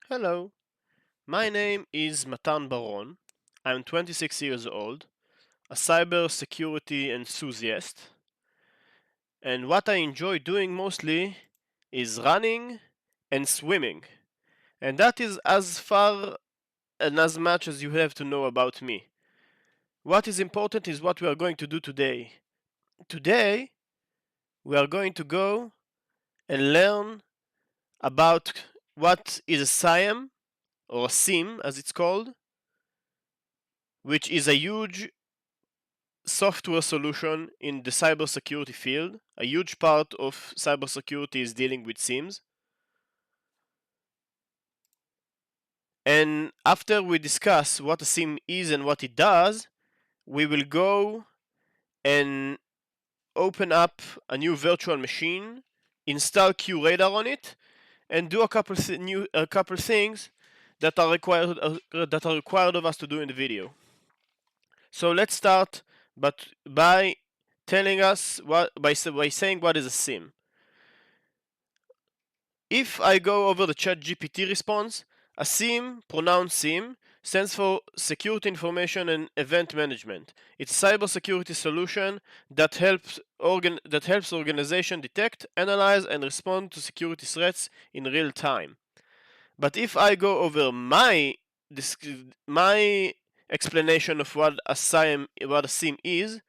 Hello, my name is Matan Baron. I'm 26 years old, a cybersecurity enthusiast, and what I enjoy doing mostly is running and swimming. And that is as far and as much as you have to know about me. What is important is what we are going to do today. Today, we are going to go and learn about what is a SIEM, or a SIEM as it's called, which is a huge software solution in the cybersecurity field. A huge part of cybersecurity is dealing with SIEMs. And after we discuss what a SIEM is and what it does, we will go and open up a new virtual machine, install QRadar on it, and do a couple things that are required of us to do in the video. So let's start, but by telling us by saying what is a SIEM. If I go over the ChatGPT response, a SIEM, pronounced SIEM, stands for Security Information and Event Management. It's a cybersecurity solution that helps organizations detect, analyze, and respond to security threats in real time. But if I go over my explanation of what a SIEM is,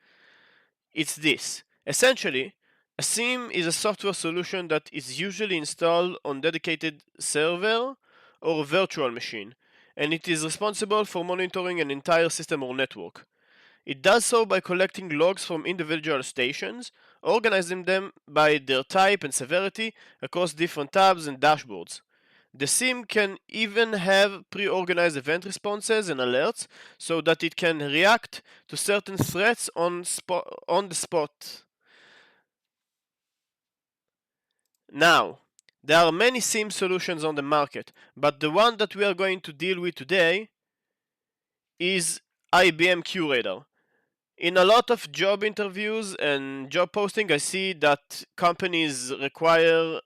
it's this. Essentially, a SIEM is a software solution that is usually installed on dedicated server or virtual machine, and it is responsible for monitoring an entire system or network. It does so by collecting logs from individual stations, organizing them by their type and severity across different tabs and dashboards. The SIEM can even have pre-organized event responses and alerts so that it can react to certain threats on the spot. Now, there are many SIEM solutions on the market, but the one that we are going to deal with today is IBM QRadar. In a lot of job interviews and job posting, I see that companies require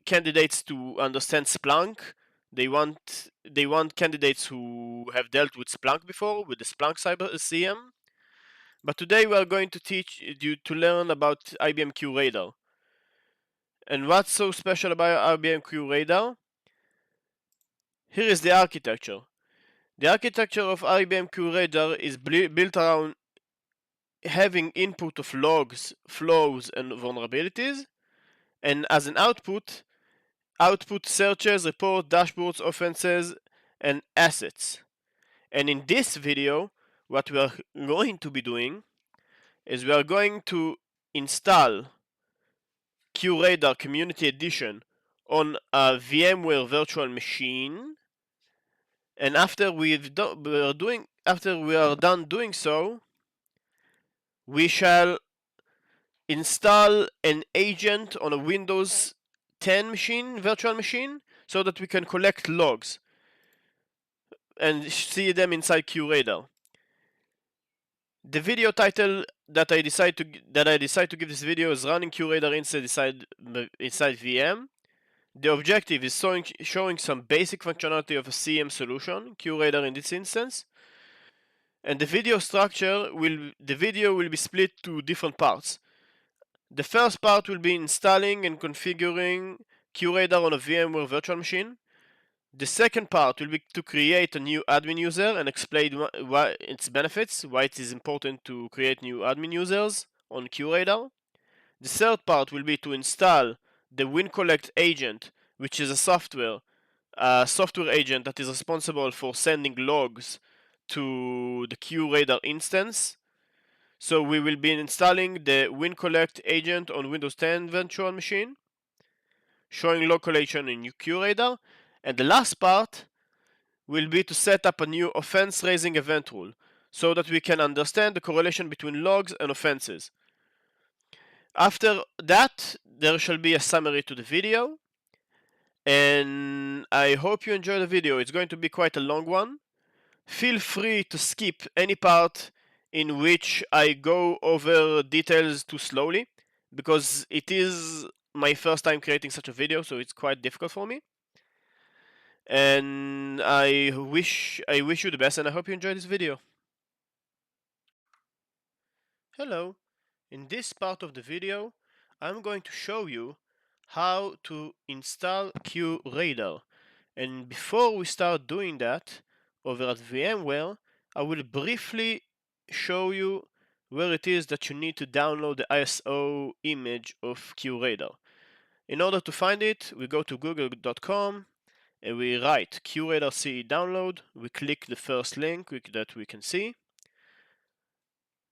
candidates to understand Splunk. They want candidates who have dealt with Splunk before, with the Splunk Cyber CM. But today we are going to teach you to learn about IBM QRadar. And what's so special about IBM QRadar? Here is the architecture. The architecture of IBM QRadar is built around having input of logs, flows, and vulnerabilities, and as an output searches, report, dashboards, offenses, and assets. And in this video, what we are going to be doing is we are going to install QRadar Community Edition on a VMware virtual machine, and after we are done doing so, we shall install an agent on a Windows 10 virtual machine, so that we can collect logs and see them inside QRadar. The video title that I decide to give this video is running QRadar inside VM. The objective is showing some basic functionality of a CM solution, QRadar in this instance. And the video will be split to different parts. The first part will be installing and configuring QRadar on a VMware virtual machine. The second part will be to create a new admin user and explain why its benefits, why it is important to create new admin users on QRadar. The third part will be to install the WinCollect agent, which is a software agent that is responsible for sending logs to the QRadar instance. So we will be installing the WinCollect agent on Windows 10 virtual machine, showing log collection in QRadar, and the last part will be to set up a new offense raising event rule, so that we can understand the correlation between logs and offenses. After that, there shall be a summary to the video, and I hope you enjoy the video. It's going to be quite a long one. Feel free to skip any part in which I go over details too slowly, because it is my first time creating such a video, so it's quite difficult for me. And I wish you the best, and I hope you enjoyed this video. Hello. In this part of the video, I'm going to show you how to install QRadar. And before we start doing that over at VMware, I will briefly show you where it is that you need to download the ISO image of QRadar. In order to find it, we go to google.com and we write QRadar CE download. We click the first link that we can see,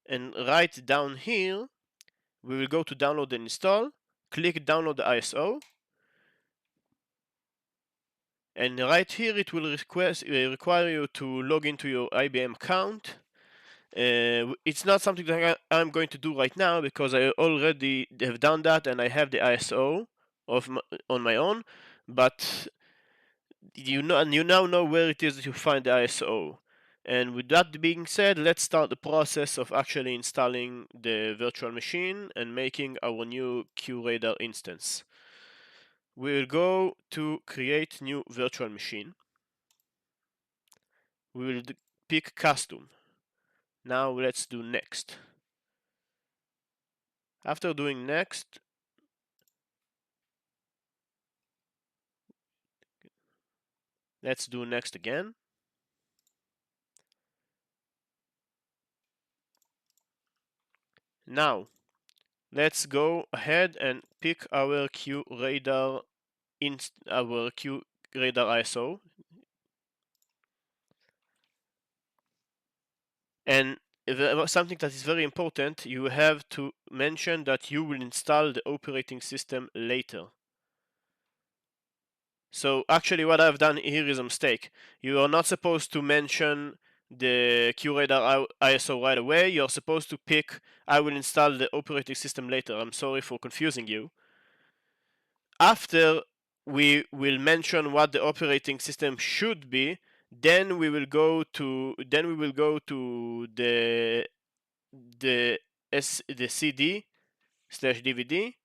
and right down here we will go to download and install, click download the ISO, and right here it will require you to log into your IBM account. It's not something that I'm going to do right now because I already have done that and I have the ISO on my own, but you now know where it is that you find the ISO. And with that being said, let's start the process of actually installing the virtual machine and making our new QRadar instance. We'll go to create new virtual machine. We will pick custom. Now let's do next. After doing next, let's do next again. Now let's go ahead and pick our QRadar ISO. And something that is very important, you have to mention that you will install the operating system later. So actually what I've done here is a mistake. You are not supposed to mention the QRadar ISO right away. You're supposed to pick I will install the operating system later. I'm sorry for confusing you. After we will mention what the operating system should be, then we will go to the CD/DVD,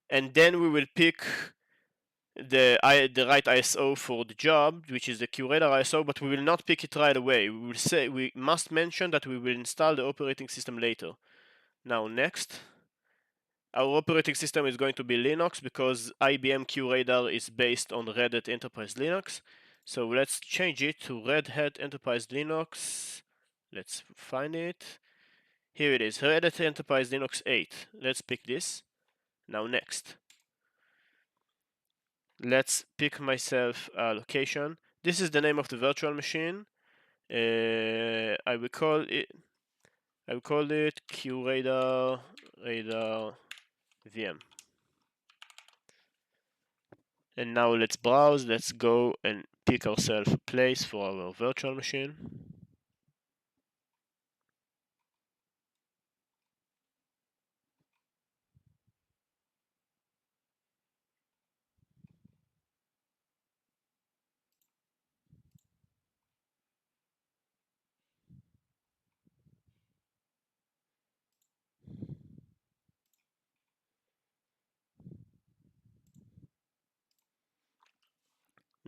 and then we will pick the right ISO for the job, which is the QRadar ISO, but we will not pick it right away. We must mention that we will install the operating system later. Now next, our operating system is going to be Linux because IBM QRadar is based on Red Hat Enterprise Linux. So let's change it to Red Hat Enterprise Linux. Let's find it. Here it is, Red Hat Enterprise Linux 8. Let's pick this. Now next. Let's pick myself a location. This is the name of the virtual machine. I will call it QRadar Radar VM. And now let's browse. Let's go and pick ourselves a place for our virtual machine.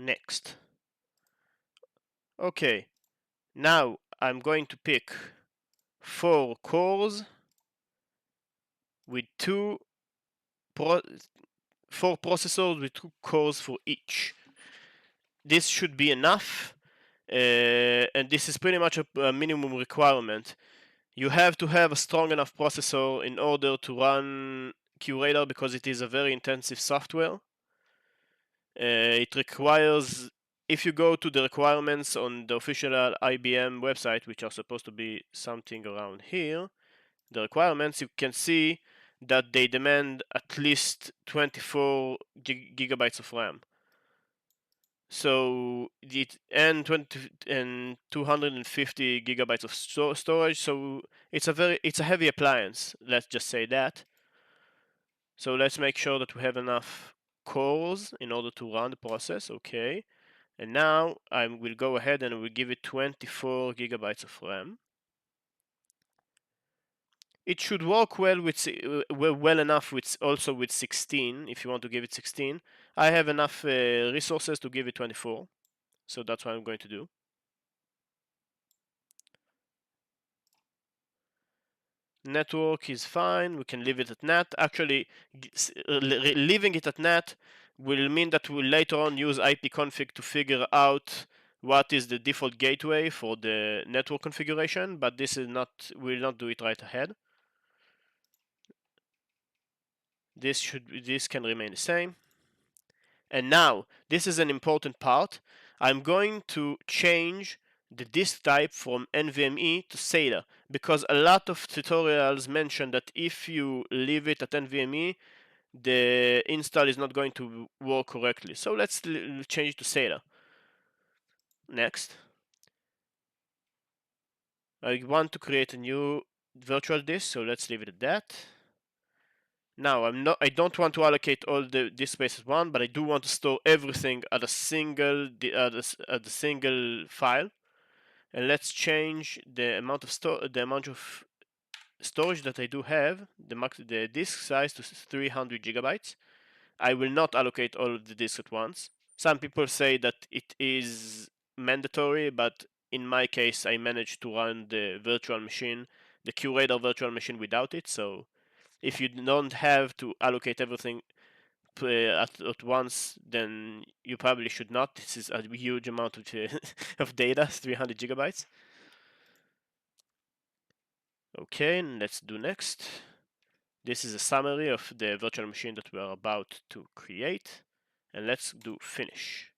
Next. Okay, now I'm going to pick 4 cores with 4 processors with 2 cores for each. This should be enough, and this is pretty much a minimum requirement. You have to have a strong enough processor in order to run QRadar because it is a very intensive software. It requires, if you go to the requirements on the official IBM website, which are supposed to be something around here, the requirements, you can see that they demand at least 24 gigabytes of RAM. So and 250 gigabytes of storage. So it's a heavy appliance. Let's just say that. So let's make sure that we have enough cores in order to run the process. Okay. And now I will go ahead and will give it 24 gigabytes of RAM. It should work well enough with 16 if you want to give it 16. I have enough resources to give it 24, so that's what I'm going to do. Network is fine, we can leave it at NAT. Actually, leaving it at NAT will mean that we'll later on use ipconfig to figure out what is the default gateway for the network configuration, but this is not, we'll not do it right ahead. This can remain the same. And now, this is an important part. I'm going to change the disk type from NVMe to SATA, because a lot of tutorials mention that if you leave it at NVMe, the install is not going to work correctly. So let's change it to SATA. Next. I want to create a new virtual disk, so let's leave it at that. Now I don't want to allocate all the disk space at one, but I do want to store everything at a single file. And let's change the amount of storage that I do have, the disk size, to 300 gigabytes. I will not allocate all of the disk at once. Some people say that it is mandatory, but in my case, I managed to run the virtual machine, the QRadar virtual machine, without it. So if you don't have to allocate everything at once, then you probably should not. This is a huge amount of, of data, 300 gigabytes. Okay, and let's do next. This is a summary of the virtual machine that we are about to create. And let's do finish.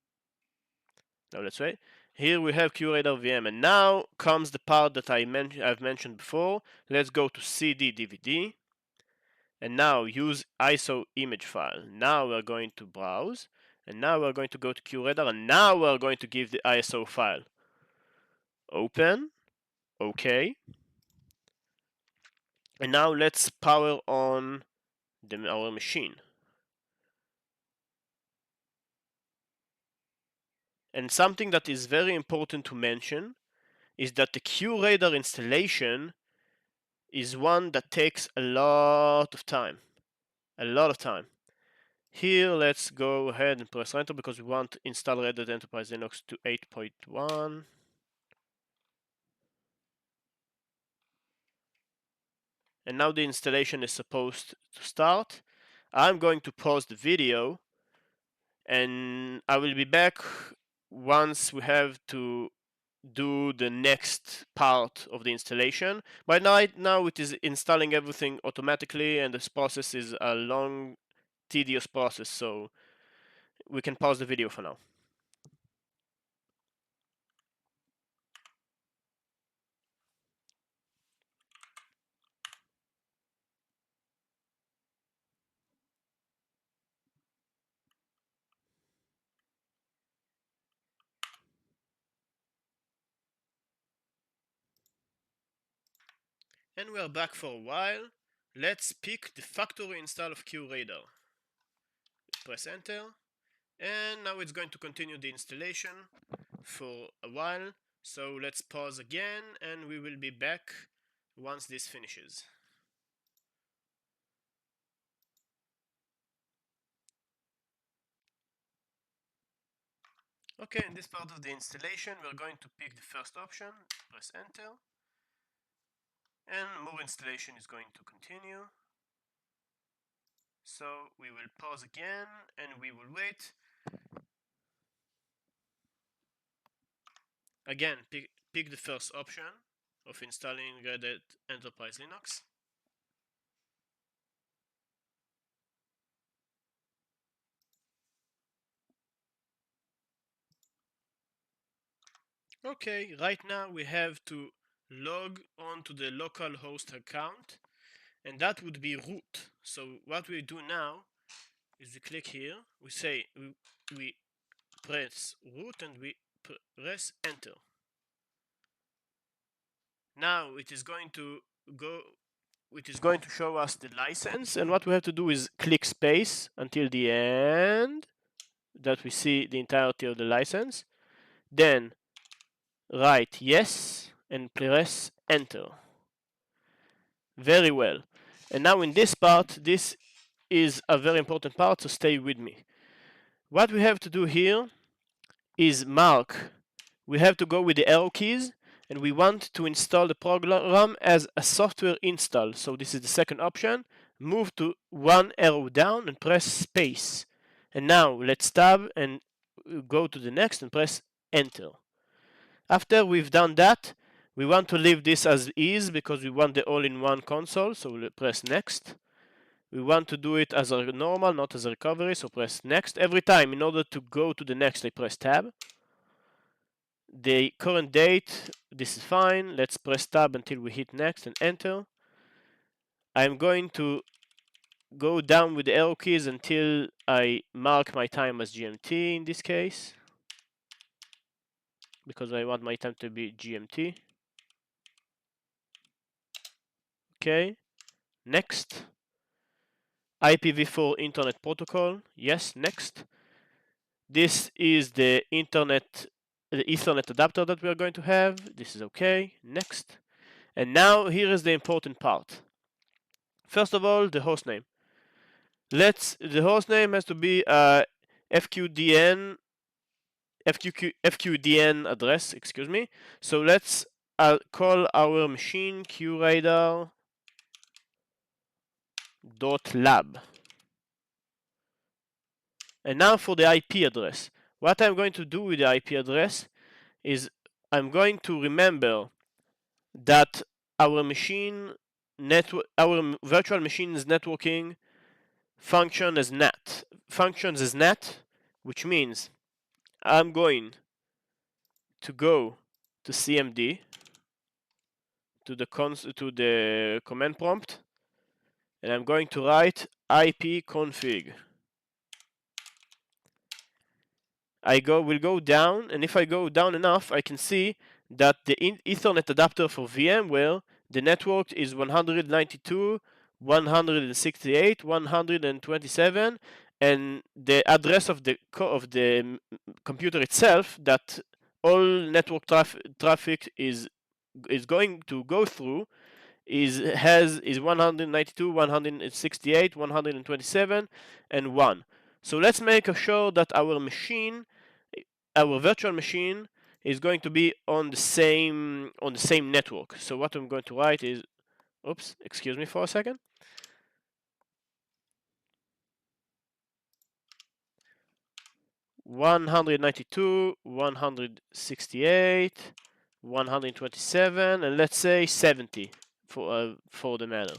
Now let's wait. Here we have QRadar VM, and now comes the part that I've mentioned before. Let's go to CD DVD, and now use ISO image file. Now we're going to browse, and now we're going to go to QRadar, and now we're going to give the ISO file. Open, OK. And now let's power on our machine. And something that is very important to mention is that the QRadar installation is one that takes a lot of time. A lot of time. Here, let's go ahead and press enter because we want to install Red Hat Enterprise Linux to 8.1. And now the installation is supposed to start. I'm going to pause the video, and I will be back once we have to do the next part of the installation. But right now it is installing everything automatically, and this process is a long, tedious process, so we can pause the video for now. And we are back for a while. Let's pick the factory install of QRadar. Press enter, and now it's going to continue the installation for a while. So let's pause again, and we will be back once this finishes. Okay, in this part of the installation, we're going to pick the first option, press enter, and more installation is going to continue. So we will pause again, and we will wait. Again, pick the first option of installing Red Hat Enterprise Linux. Okay, right now we have to log on to the local host account, and that would be root. So what we do now is we click here, we say we press root, and we press enter. Now it is going to show us the license, and what we have to do is click space until the end, that we see the entirety of the license. Then write yes and press enter. Very well. And now in this part, this is a very important part, so stay with me. What we have to do here is mark. We have to go with the arrow keys, and we want to install the program as a software install. So this is the second option. Move to one arrow down and press space. And now let's tab and go to the next and press enter. After we've done that, we want to leave this as is because we want the all-in-one console. So we'll press next. We want to do it as a normal, not as a recovery. So press next. Every time, in order to go to the next, I press tab. The current date, this is fine. Let's press tab until we hit next and enter. I'm going to go down with the arrow keys until I mark my time as GMT in this case, because I want my time to be GMT. Okay, next. IPv4 Internet Protocol, yes, next. This is the Ethernet adapter that we are going to have. This is okay, next. And now here is the important part. First of all, the hostname. The hostname has to be a FQDN address, excuse me. So let's call our machine qradar.lab. And now for the IP address. What I'm going to do with the IP address is I'm going to remember that our virtual machine's networking functions as NAT, which means I'm going to go to CMD, to the command prompt, and I'm going to write ipconfig. Will go down, and if I go down enough, I can see that the Ethernet adapter for VMware, the network is 192, 168, 127, and the address of the computer itself that all network traffic is going to go through is 192, 168, 127, and 1. So let's make sure that our virtual machine is going to be on the same network. So what I'm going to write is, oops, excuse me for a second. (192, 168, 127, and let's say 70 for the matter.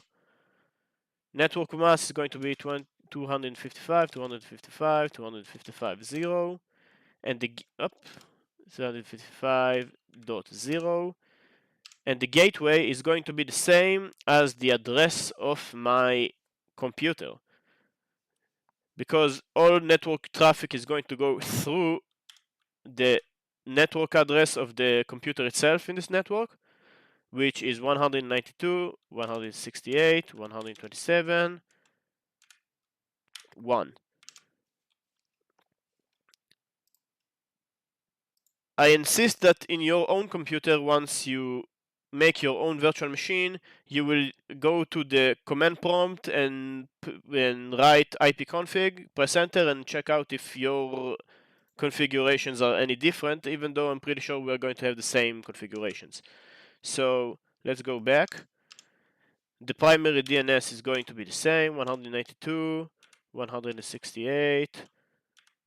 Network mask is going to be 255, 255, 255, 0, and the 255.0, and the gateway is going to be the same as the address of my computer, because all network traffic is going to go through the network address of the computer itself in this network, which is 192, 168, 127, 1. I insist that in your own computer, once you make your own virtual machine, you will go to the command prompt and write ipconfig, press enter, and check out if your configurations are any different, even though I'm pretty sure we're going to have the same configurations. So let's go back. The primary DNS is going to be the same, 192, 168,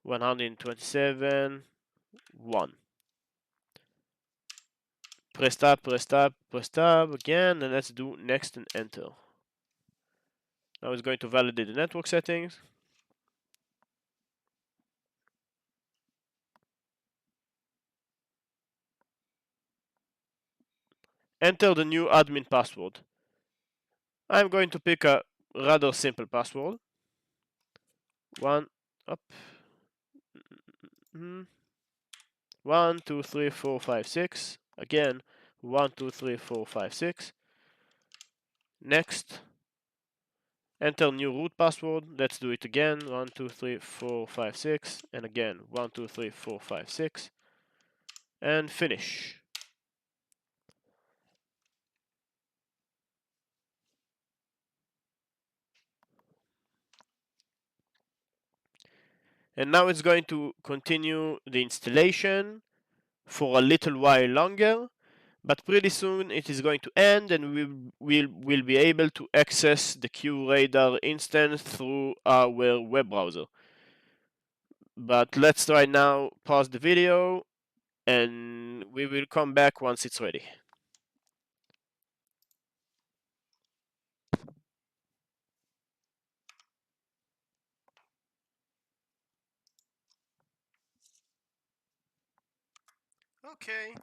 127, 1. Press tab, press tab, press tab again, and let's do next and enter. Now it's going to validate the network settings. Enter the new admin password. I'm going to pick a rather simple password. 1, up. 1, 2, 3, 4, 5, 6. Again, 1, 2, 3, 4, 5, 6. Next. Enter new root password. Let's do it again. 1, 2, 3, 4, 5, 6. And again, 1, 2, 3, 4, 5, 6. And finish. And now it's going to continue the installation for a little while longer, but pretty soon it is going to end and we'll be able to access the QRadar instance through our web browser. But let's right now pause the video and we will come back once it's ready. Okay,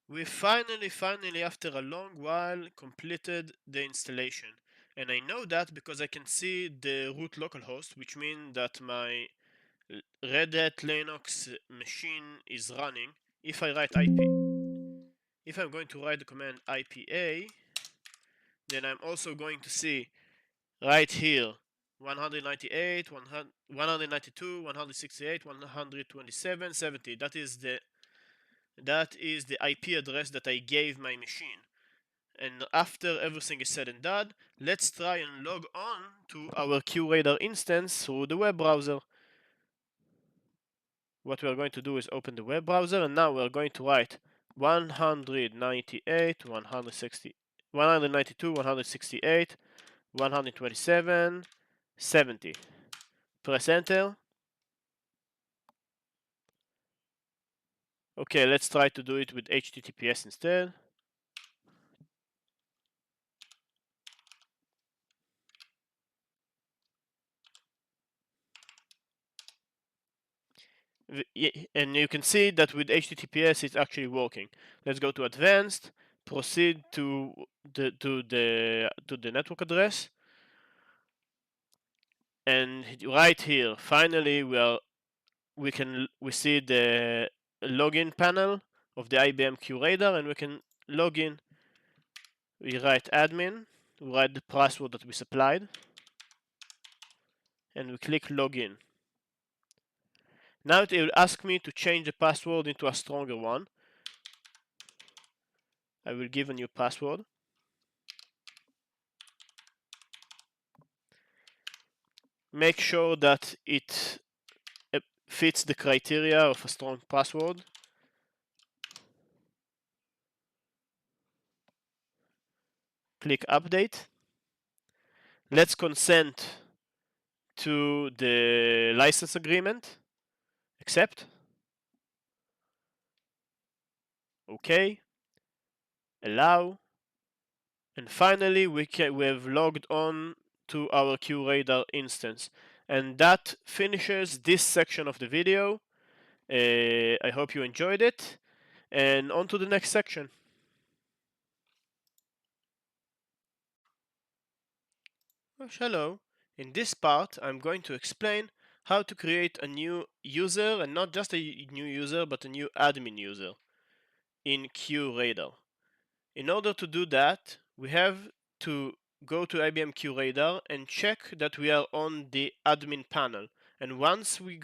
we finally, after a long while, completed the installation. And I know that because I can see the root localhost, which means that my Red Hat Linux machine is running. If I write IP, if I'm going to write the command IPA, then I'm also going to see right here 198, 192, 168, 127, 70. That is the IP address that I gave my machine. And after everything is said and done, let's try and log on to our QRadar instance through the web browser. What we are going to do is open the web browser, and now we're going to write 198, 160, 192, 168, 127, 70. Press enter. Okay, let's try to do it with HTTPS instead. And you can see that with HTTPS it's actually working. Let's go to advanced, proceed to the network address, and right here finally we see the login panel of the IBM QRadar, and we can log in. We write admin, we write the password that we supplied, and we click login. Now it will ask me to change the password into a stronger one. I will give a new password. Make sure that it fits the criteria of a strong password. Click update. Let's consent to the license agreement. Accept. OK. Allow. And finally, we have logged on to our QRadar instance. And that finishes this section of the video. I hope you enjoyed it. And on to the next section. Hello. In this part, I'm going to explain how to create a new user, and not just a new user, but a new admin user in QRadar. In order to do that, we have to go to IBM QRadar and check that we are on the admin panel. And once we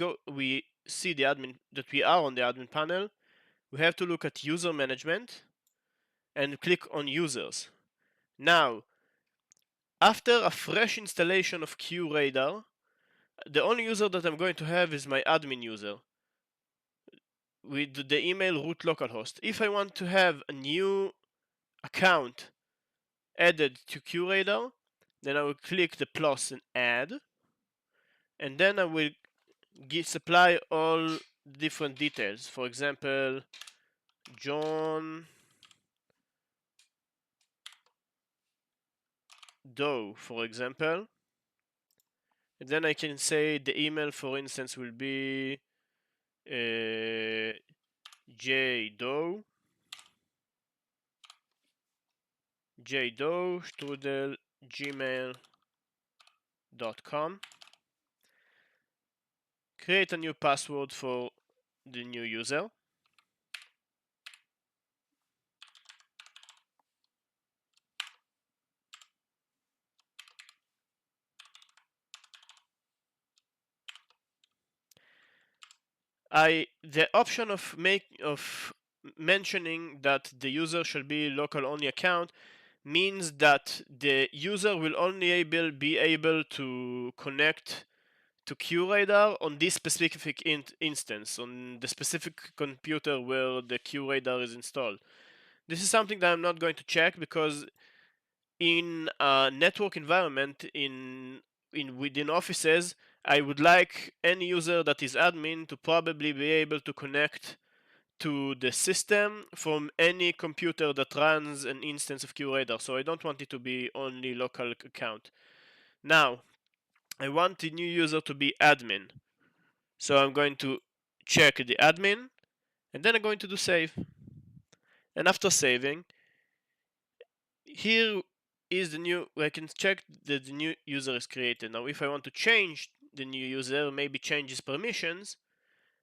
see the admin that we are on the admin panel, we have to look at user management and click on users. Now, after a fresh installation of QRadar, the only user that I'm going to have is my admin user with the email root localhost. If I want to have a new account added to QRadar, then I will click the plus and add, and then I will supply all different details. For example, John Doe, for example. And then I can say the email, for instance, will be jdoe strudel gmail.com. Create a new password for the new user. The option of mentioning that the user shall be local only account means that the user will only be able to connect to QRadar on this specific instance, on the specific computer where the QRadar is installed. This is something that I'm not going to check because in a network environment in within offices, I would like any user that is admin to probably be able to connect to the system from any computer that runs an instance of QRadar. So I don't want it to be only local account. Now, I want the new user to be admin. So I'm going to check the admin and then I'm going to do save. And after saving, here is the new, I can check that the new user is created. Now if I want to change the new user, maybe change his permissions,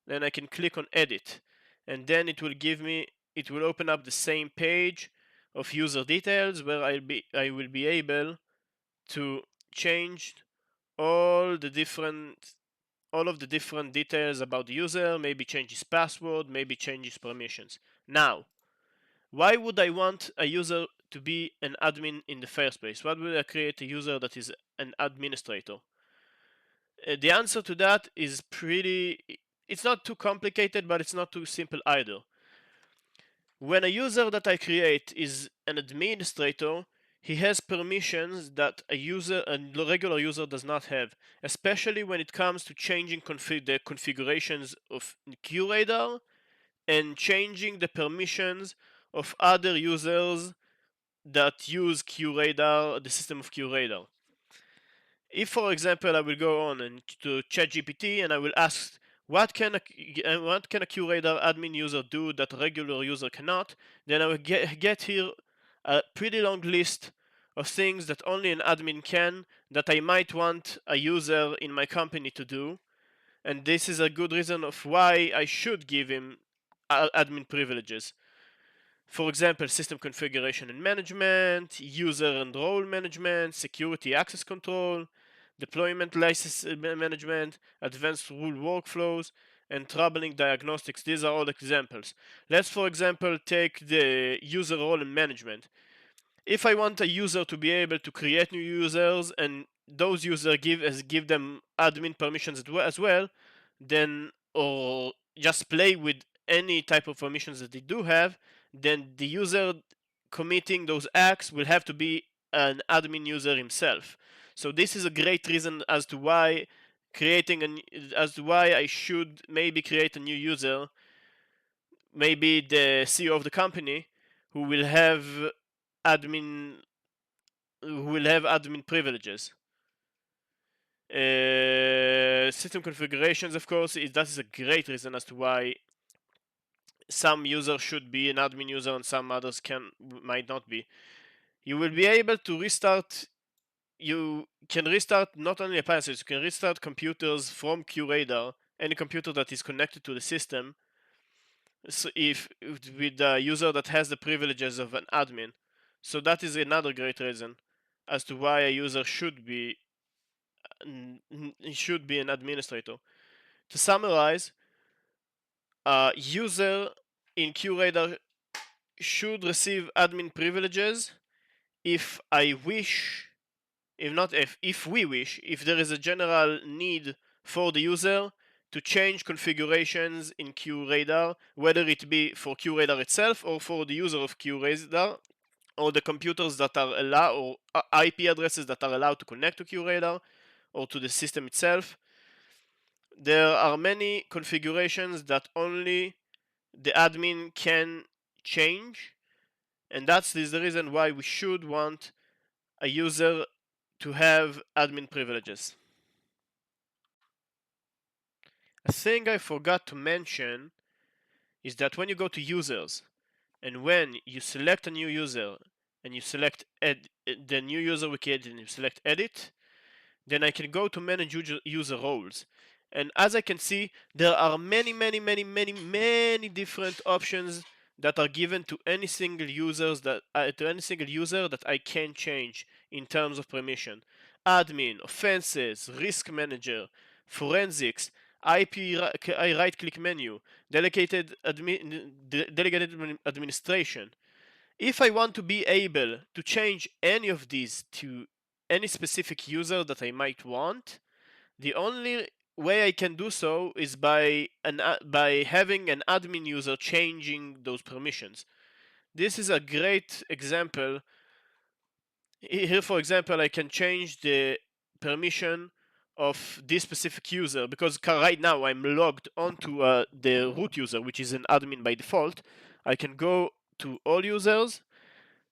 then I can click on edit, and then it will give me, it will open up the same page of user details where I will be able to change all the different all of the different details about the user, maybe change his password, maybe change his permissions. Now, why would I want a user to be an admin in the first place? Why would I create a user that is an administrator? The answer to that is it's not too complicated, but it's not too simple either. When a user that I create is an administrator, he has permissions that a regular user does not have, especially when it comes to changing the configurations of QRadar and changing the permissions of other users that use QRadar, the system of QRadar. If, for example, I will go on and to ChatGPT and I will ask what can a QRadar admin user do that a regular user cannot, then I will get here a pretty long list of things that only an admin can that I might want a user in my company to do, and this is a good reason of why I should give him admin privileges. For example, system configuration and management, user and role management, security access control, deployment license management, advanced rule workflows, and troubling diagnostics. These are all examples. Let's, for example, take the user role and management. If I want a user to be able to create new users and those users give them admin permissions as well, then or just play with any type of permissions that they do have, then the user committing those acts will have to be an admin user himself. So this is a great reason as to why I should maybe create a new user, maybe the CEO of the company who will have admin privileges. System configurations, of course, that is a great reason as to why some users should be an admin user and some others might not be. You will be able to restart. You can restart not only appliances, you can restart computers from QRadar, any computer that is connected to the system. So if with the user that has the privileges of an admin, so that is another great reason as to why a user should be an administrator. To summarize, a user in QRadar should receive admin privileges if I wish, if we wish, if there is a general need for the user to change configurations in QRadar, whether it be for QRadar itself or for the user of QRadar, or the computers that are allowed, or IP addresses that are allowed to connect to QRadar, or to the system itself. There are many configurations that only the admin can change, and that is the reason why we should want a user to have admin privileges. A thing I forgot to mention is that when you go to users and when you select a new user and you select the new user we created and you select edit, then I can go to manage user roles. And as I can see, there are many different options that are given to any single user that I can change in terms of permission. Admin, offenses, risk manager, forensics, IP right click menu, delegated administration. If I want to be able to change any of these to any specific user that I might want, The only way I can do so is by having an admin user changing those permissions. This is a great example. Here, for example, I can change the permission of this specific user, because right now I'm logged onto the root user, which is an admin by default. I can go to all users.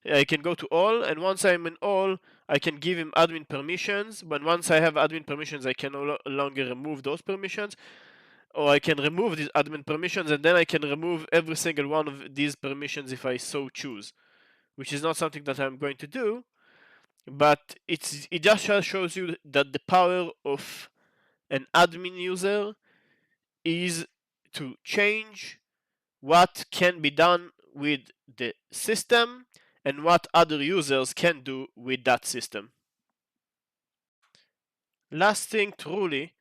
I can go to all, and once I'm in all, I can give him admin permissions. But once I have admin permissions, I can no longer remove those permissions, or I can remove these admin permissions, and then I can remove every single one of these permissions if I so choose, which is not something that I'm going to do. But it just shows you that the power of an admin user is to change what can be done with the system and what other users can do with that system. Last thing, truly,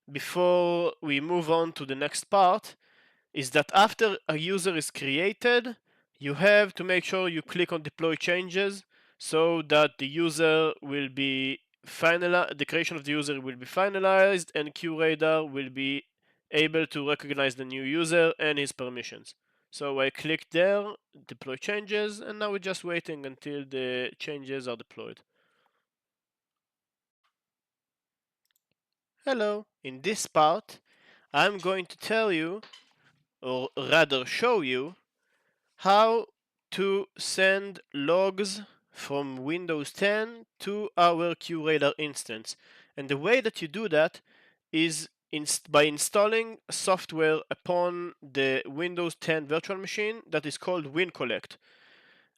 before we move on to the next part, is that after a user is created, you have to make sure you click on deploy changes so that the user will be the creation of the user will be finalized, and QRadar will be able to recognize the new user and his permissions. So I click there, deploy changes, and now we're just waiting until the changes are deployed. Hello, in this part, I'm going to tell you, or rather show you, how to send logs from Windows 10 to our QRadar instance. And the way that you do that is by installing software upon the Windows 10 virtual machine that is called WinCollect.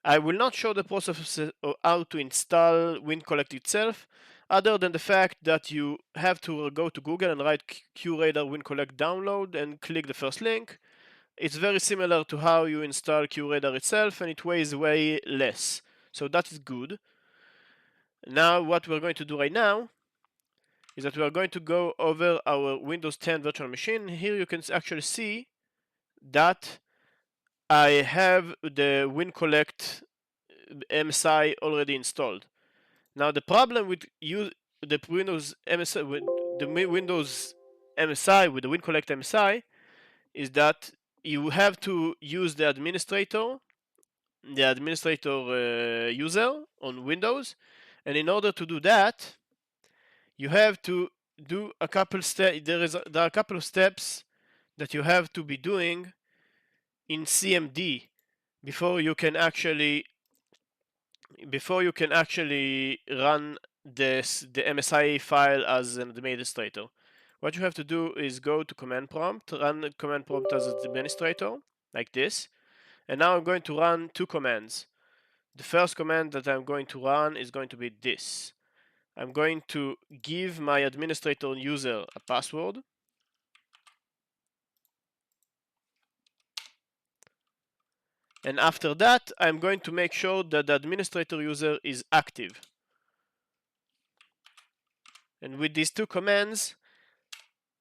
I will not show the process of how to install WinCollect itself, other than the fact that you have to go to Google and write QRadar WinCollect download and click the first link. It's very similar to how you install QRadar itself, and it weighs way less. So that is good. Now what we're going to do right now is that we are going to go over our Windows 10 virtual machine. Here you can actually see that I have the WinCollect MSI already installed. Now the problem with the Windows MSI with the Windows MSI with the WinCollect MSI is that you have to use the administrator user on Windows, and in order to do that, you have to do a couple steps. There are a couple of steps that you have to be doing in CMD before you can actually run the MSI file as an administrator. What you have to do is go to command prompt, run the command prompt as an administrator, like this. And now I'm going to run two commands. The first command that I'm going to run is going to be this. I'm going to give my administrator user a password. And after that, I'm going to make sure that the administrator user is active. And with these two commands,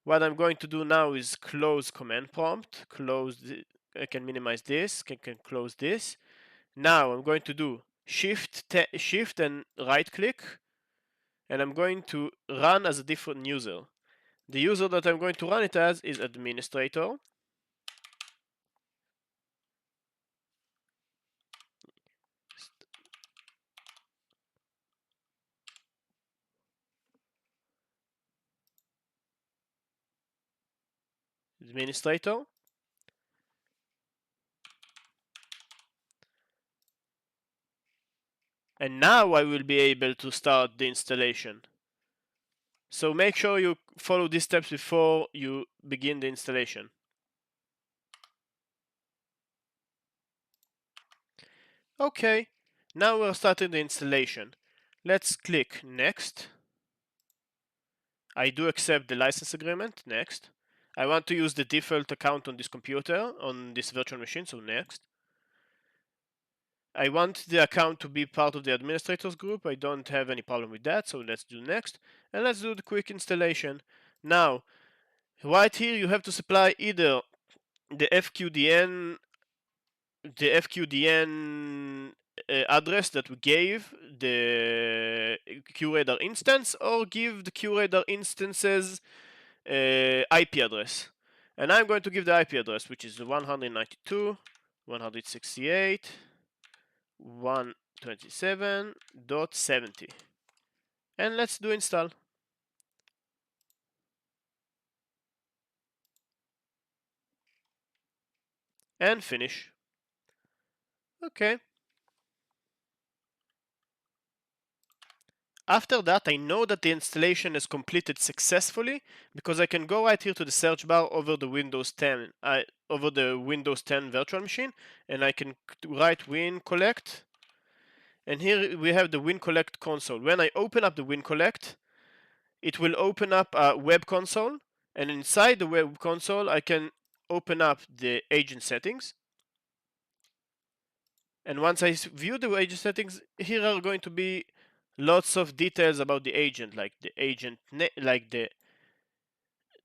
what I'm going to do now is close command prompt. I can minimize this, can close this. Now I'm going to do shift and right click, and I'm going to run as a different user. The user that I'm going to run it as is administrator. Administrator. And now I will be able to start the installation. So make sure you follow these steps before you begin the installation. Okay, now we're starting the installation. Let's click next. I do accept the license agreement, next. I want to use the default account on this computer, on this virtual machine, so next. I want the account to be part of the administrators group. I don't have any problem with that, so let's do next. And let's do the quick installation. Now, right here you have to supply either the FQDN address that we gave the QRadar instance, or give the QRadar instance's IP address. And I'm going to give the IP address, which is 192.168.127.70. And let's do install. And finish. Okay. After that, I know that the installation is completed successfully because I can go right here to the search bar over the Windows 10, over the Windows 10 virtual machine, and I can write win collect. And here we have the win collect console. When I open up the win collect, it will open up a web console, and inside the web console, I can open up the agent settings. And once I view the agent settings, here are going to be lots of details about the agent, like the agent, like the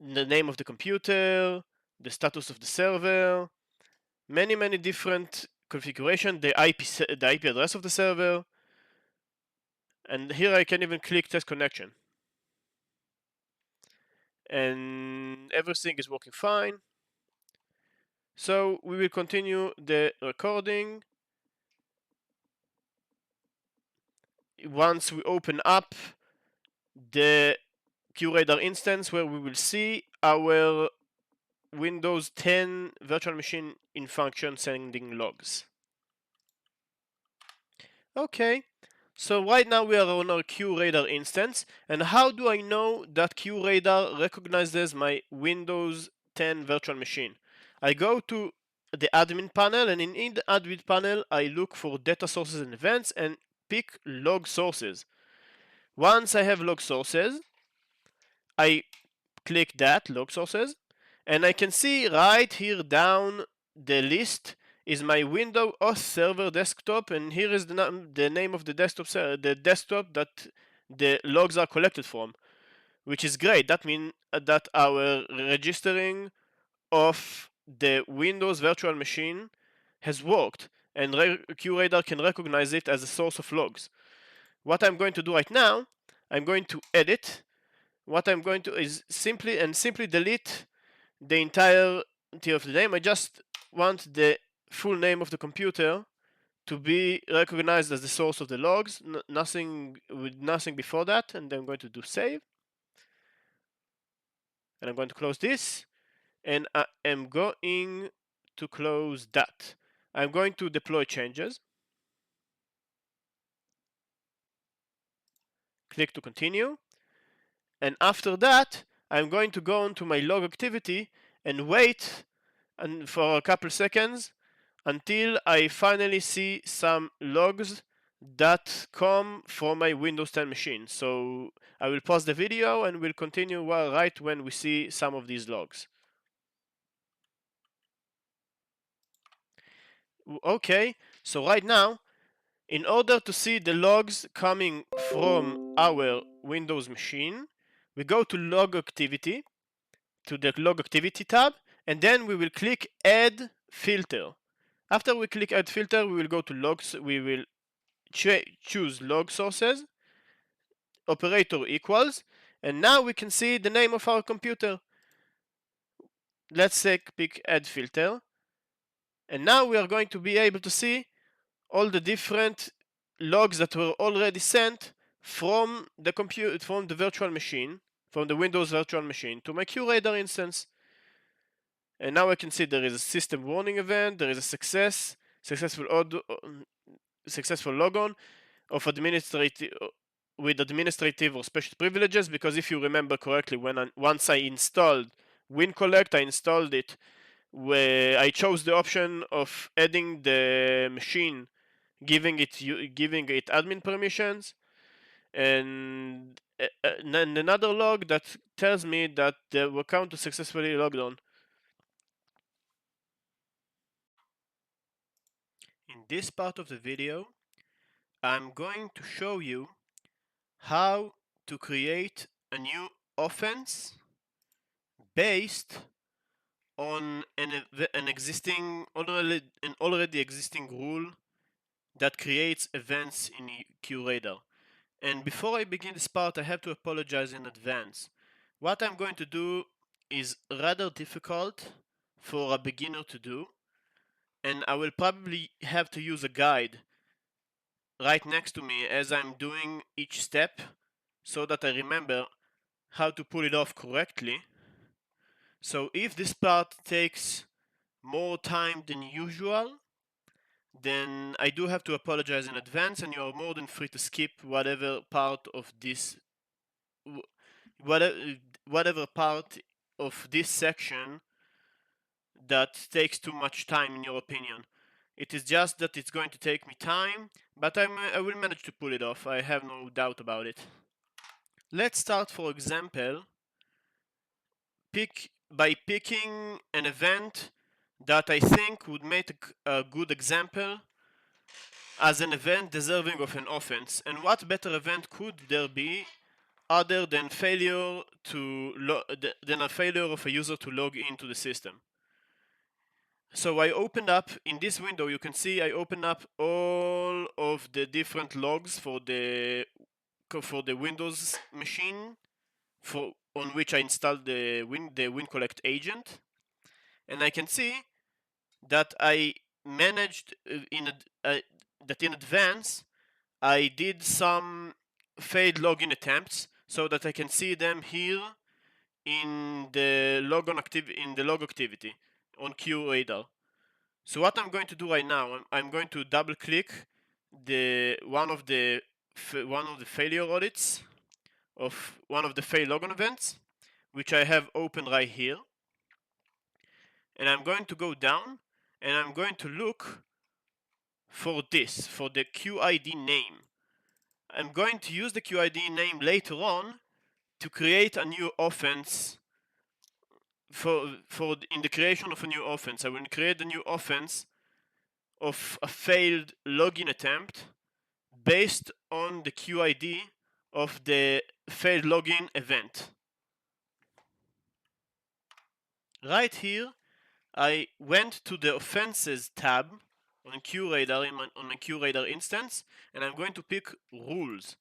name of the computer, the status of the server, many different configuration, the IP address of the server, and here I can even click test connection, and everything is working fine. So we will continue the recording. Once we open up the QRadar instance, where we will see our Windows 10 virtual machine in function sending logs. Okay, so right now we are on our QRadar instance, and how do I know that QRadar recognizes my Windows 10 virtual machine? I go to the admin panel, and in the admin panel I look for data sources and events and pick log sources. Once I have log sources, I click that log sources, and I can see right here down the list is my Windows OS server desktop, and here is the name of the desktop that the logs are collected from, which is great. That means that our registering of the Windows virtual machine has worked, and QRadar can recognize it as a source of logs. What I'm going to do right now, I'm going to edit. What I'm going to is simply delete the entirety of the name. I just want the full name of the computer to be recognized as the source of the logs, nothing before that, and then I'm going to do save. And I'm going to close this, and I am going to close that. I'm going to deploy changes. Click to continue. And after that, I'm going to go into my log activity and wait for a couple seconds until I finally see some logs that come from my Windows 10 machine. So I will pause the video and we'll continue right when we see some of these logs. Okay, so right now, in order to see the logs coming from our Windows machine, we go to log activity, to the log activity tab, and then we will click add filter. After we click add filter, we will go to logs, we will choose log sources, operator equals, and now we can see the name of our computer. Let's say pick add filter, and now we are going to be able to see all the different logs that were already sent from the computer, from the virtual machine, from the Windows virtual machine to my QRadar instance. And now I can see there is a system warning event, there is a successful logon of administrative with administrative or special privileges, because if you remember correctly, once I installed WinCollect, I installed it where I chose the option of adding the machine, giving it admin permissions, and another log that tells me that the account is successfully logged on. In this part of the video, I'm going to show you how to create a new offense based on an existing already existing rule that creates events in QRadar. And before I begin this part, I have to apologize in advance. What I'm going to do is rather difficult for a beginner to do, and I will probably have to use a guide right next to me as I'm doing each step so that I remember how to pull it off correctly. So if this part takes more time than usual, then I do have to apologize in advance, and you are more than free to skip whatever part of this whatever, whatever part of this section that takes too much time in your opinion. It is just that it's going to take me time, but I will manage to pull it off. I have no doubt about it. Let's start, for example, by picking an event that I think would make a good example as an event deserving of an offense. And what better event could there be other than than a failure of a user to log into the system? So I opened up in this window. You can see I opened up all of the different logs for the Windows machine on which I installed the WinCollect agent, and I can see that I managed that in advance I did some failed login attempts so that I can see them here in the log activity on QRadar. So what I'm going to do right now, I'm going to double click the one of the failure audits of one of the failed logon events, which I have open right here, and I'm going to go down and I'm going to look for the QID name. I'm going to use the QID name later on to create a new offense. In the creation of a new offense, I will create a new offense of a failed login attempt based on the QID of the failed login event. Right here, I went to the offenses tab on QRadar on a QRadar instance, and I'm going to pick rules.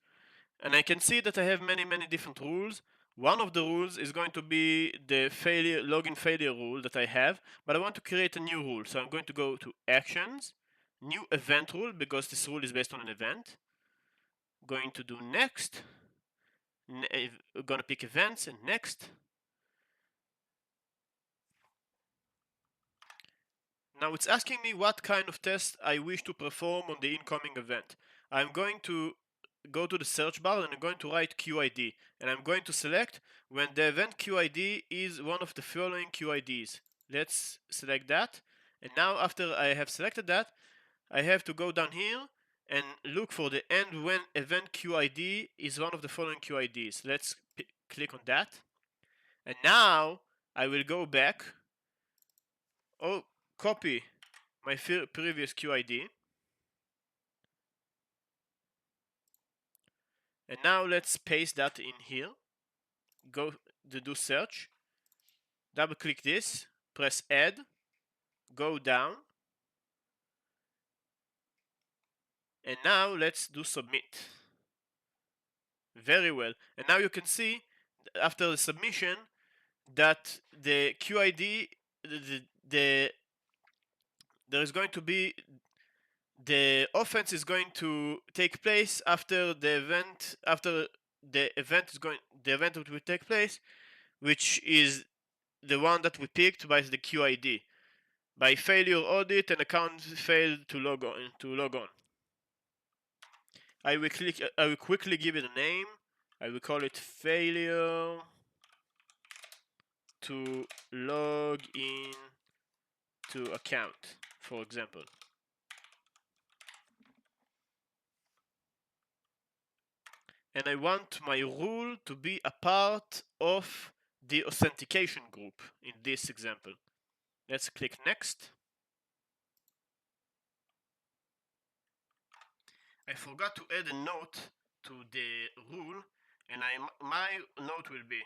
And I can see that I have many different rules. One of the rules is going to be the login failure rule that I have, but I want to create a new rule. So I'm going to go to actions, new event rule, because this rule is based on an event. Going to do next. We're going to pick events and next. Now it's asking me what kind of test I wish to perform on the incoming event. I'm going to go to the search bar and I'm going to write QID, and I'm going to select when the event QID is one of the following QIDs. Let's select that, and now after I have selected that, I have to go down here and look for the end when event QID is one of the following QIDs. Let's click on that, and now I will go back. Copy my previous QID, and now let's paste that in here. Go to do search, double click this, press add, go down, and now let's do submit. Very well. And now you can see after the submission that the QID, there is going to be the offense is going to take place after the event that will take place, which is the one that we picked by the QID. By failure audit, an account failed to log on. I will quickly give it a name. I will call it failure to log in to account, for example. And I want my rule to be a part of the authentication group in this example. Let's click next. I forgot to add a note to the rule, and my note will be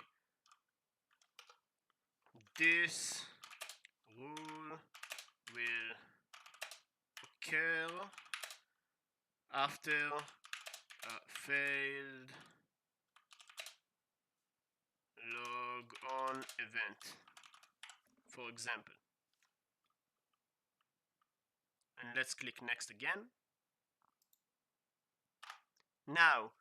this rule will occur after a failed log on event, for example. And let's click next again. Now,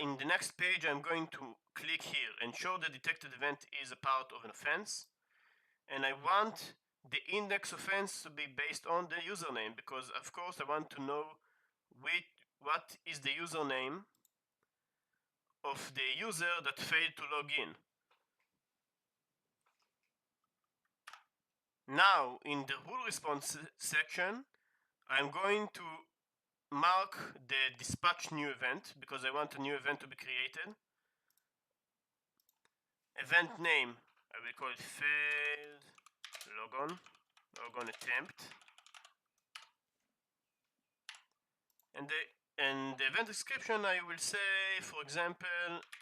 in the next page, I'm going to click here and show the detected event is a part of an offense. And I want the index offense to be based on the username, because of course I want to know what is the username of the user that failed to log in. Now, in the rule response section, I'm going to mark the dispatch new event because I want a new event to be created. Event name, I will call it failed logon attempt. And the event description, I will say, for example,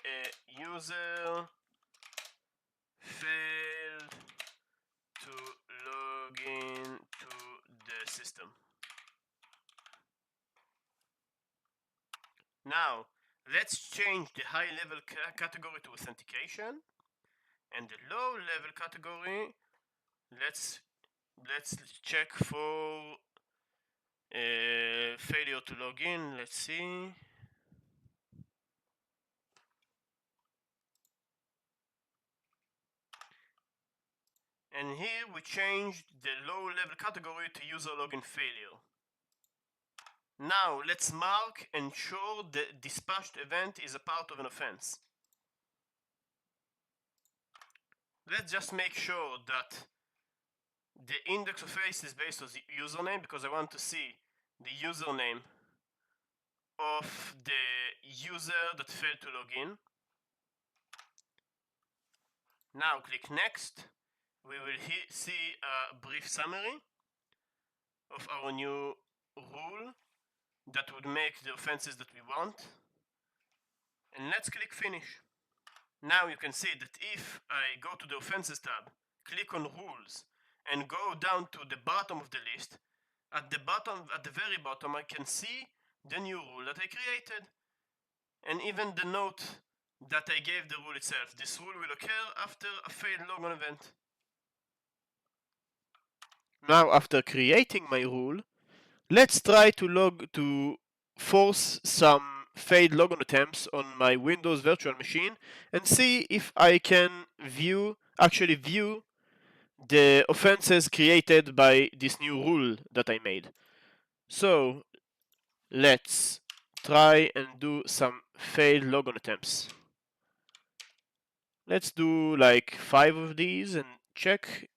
a user failed to log in to the system. Now, let's change the high level category to authentication, and the low level category, let's check for failure to log in. Let's see. And here we changed the low level category to user login failure. Now let's mark and show the dispatched event is a part of an offense. Let's just make sure that the index of face is based on the username, because I want to see the username of the user that failed to log in. Now click next. We will see a brief summary of our new rule that would make the offenses that we want. And let's click finish. Now you can see that if I go to the offenses tab, click on rules, and go down to the bottom of the list, at the very bottom, I can see the new rule that I created, and even the note that I gave the rule itself. This rule will occur after a failed logon event. Now, after creating my rule, let's try to force some failed logon attempts on my Windows virtual machine and see if I can actually view the offenses created by this new rule that I made. So let's try and do some failed logon attempts. Let's do like 5 of these and check,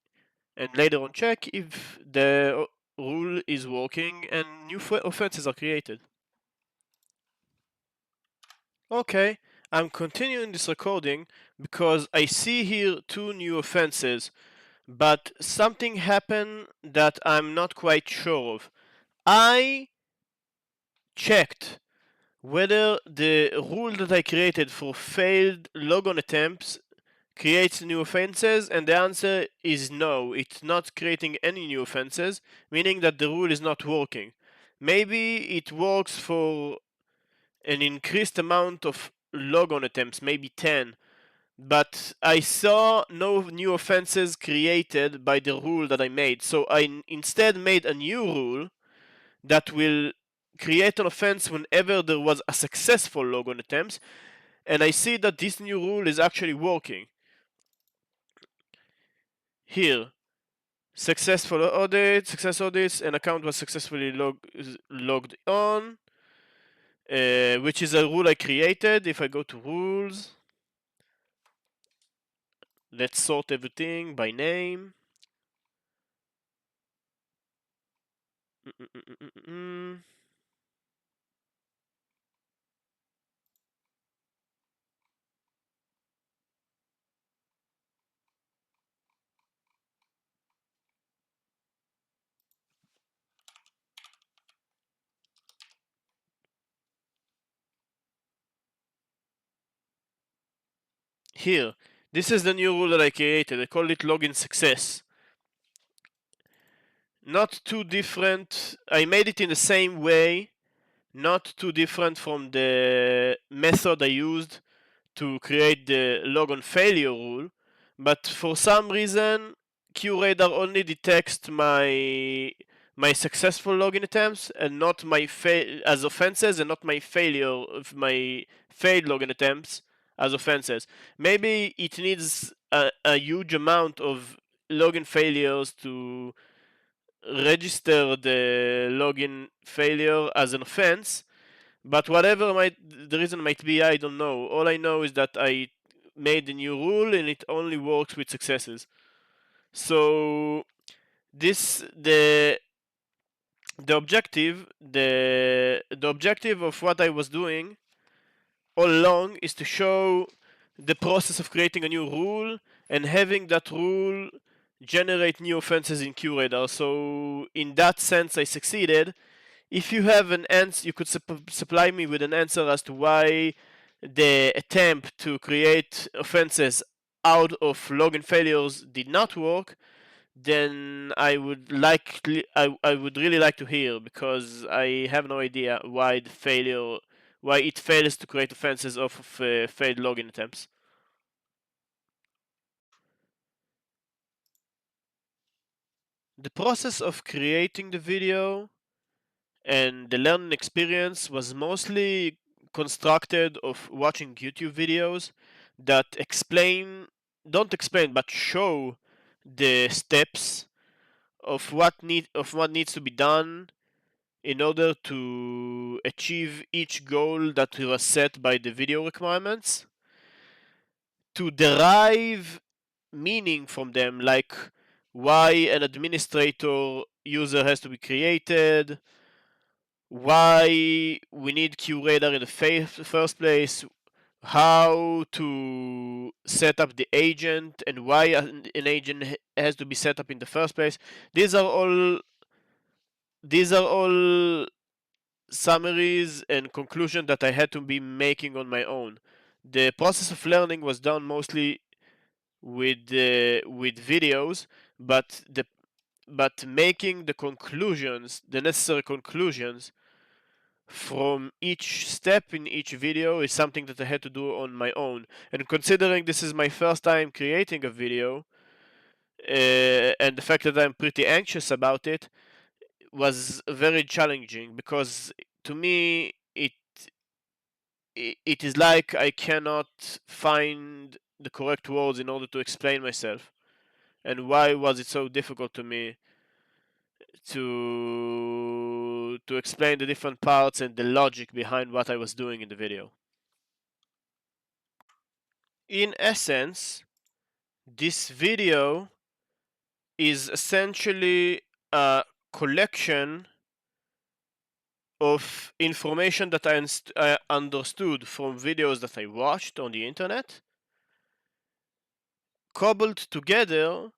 and later on check if the rule is working and new offenses are created. Okay, I'm continuing this recording because I see here 2 new offenses, but something happened that I'm not quite sure of. I checked whether the rule that I created for failed logon attempts creates new offenses, and the answer is no, it's not creating any new offenses, meaning that the rule is not working. Maybe it works for an increased amount of logon attempts, maybe 10, but I saw no new offenses created by the rule that I made, so I instead made a new rule that will create an offense whenever there was a successful logon attempt, and I see that this new rule is actually working. Here, success audits, an account was successfully logged on, which is a rule I created. If I go to rules, let's sort everything by name. Here, this is the new rule that I created. I call it login success. Not too different. I made it in the same way not too different from the method I used to create the log on failure rule, but for some reason QRadar only detects my successful login attempts and not my as offenses, and not my failed login attempts as offenses. Maybe it needs a huge amount of login failures to register the login failure as an offense, but whatever the reason might be, I don't know. All I know is that I made a new rule and it only works with successes. So this the objective of what I was doing all along is to show the process of creating a new rule and having that rule generate new offenses in QRadar. So in that sense, I succeeded. If you have an answer, you could supply me with an answer as to why the attempt to create offenses out of login failures did not work, then I would really like to hear, because I have no idea why it fails to create offenses off of failed login attempts. The process of creating the video and the learning experience was mostly constructed of watching YouTube videos that don't explain, but show the steps of what needs to be done in order to achieve each goal that was set by the video requirements, to derive meaning from them, like why an administrator user has to be created, why we need QRadar in the first place, how to set up the agent, and why an agent has to be set up in the first place. These are all these are all summaries and conclusions that I had to be making on my own. The process of learning was done mostly with videos, but making the necessary conclusions from each step in each video is something that I had to do on my own. And considering this is my first time creating a video, and the fact that I'm pretty anxious about it, was very challenging, because to me it is like I cannot find the correct words in order to explain myself. And why was it so difficult to me to explain the different parts and the logic behind what I was doing in the video? In essence, this video is essentially a collection of information that I understood from videos that I watched on the internet, cobbled together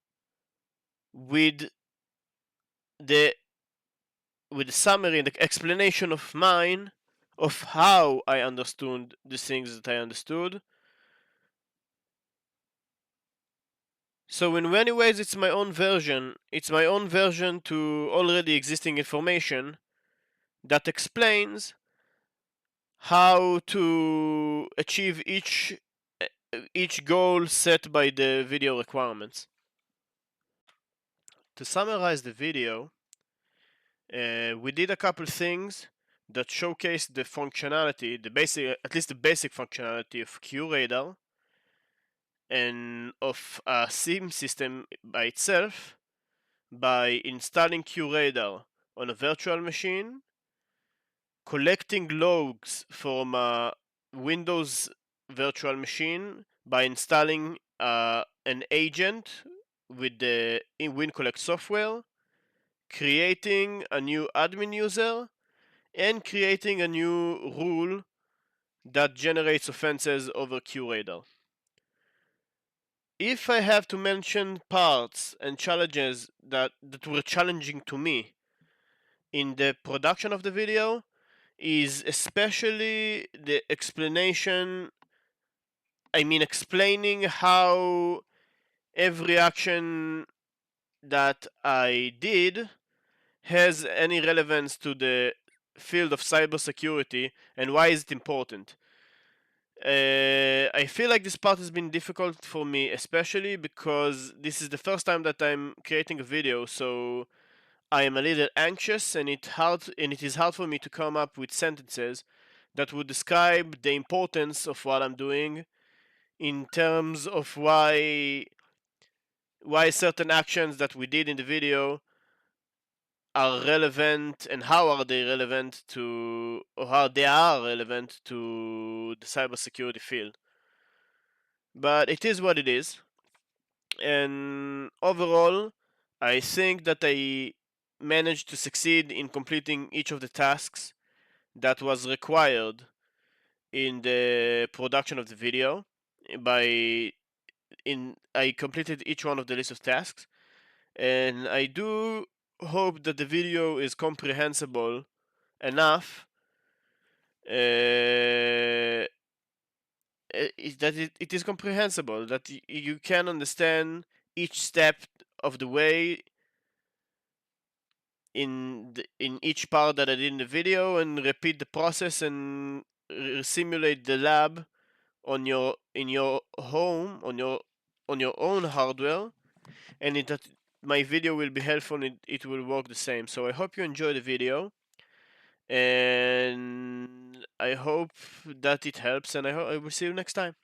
with the with the summary and the explanation of mine of how I understood the things that I understood. So in many ways it's my own version. It's my own version to already existing information that explains how to achieve each goal set by the video requirements. To summarize the video, we did a couple things that showcase the functionality, at least the basic functionality of QRadar and of a SIM system by itself, by installing QRadar on a virtual machine, collecting logs from a Windows virtual machine by installing an agent with the WinCollect software, creating a new admin user, and creating a new rule that generates offenses over QRadar. If I have to mention parts and challenges that were challenging to me in the production of the video, is especially the explaining how every action that I did has any relevance to the field of cybersecurity and why is it important. I feel like this part has been difficult for me, especially because this is the first time that I'm creating a video, so I am a little anxious, and it is hard for me to come up with sentences that would describe the importance of what I'm doing in terms of why certain actions that we did in the video are relevant and how are they relevant to, or how they are relevant to the cybersecurity field. But it is what it is, and overall I think that I managed to succeed in completing each of the tasks that was required in the production of the video. By in I completed each one of the list of tasks, and I do hope that the video is comprehensible enough, that it is comprehensible, that you can understand each step of the way in each part that I did in the video, and repeat the process and simulate the lab on your in your home on your own hardware, and that my video will be helpful and it will work the same. So I hope you enjoy the video, and I hope that it helps, and I will see you next time.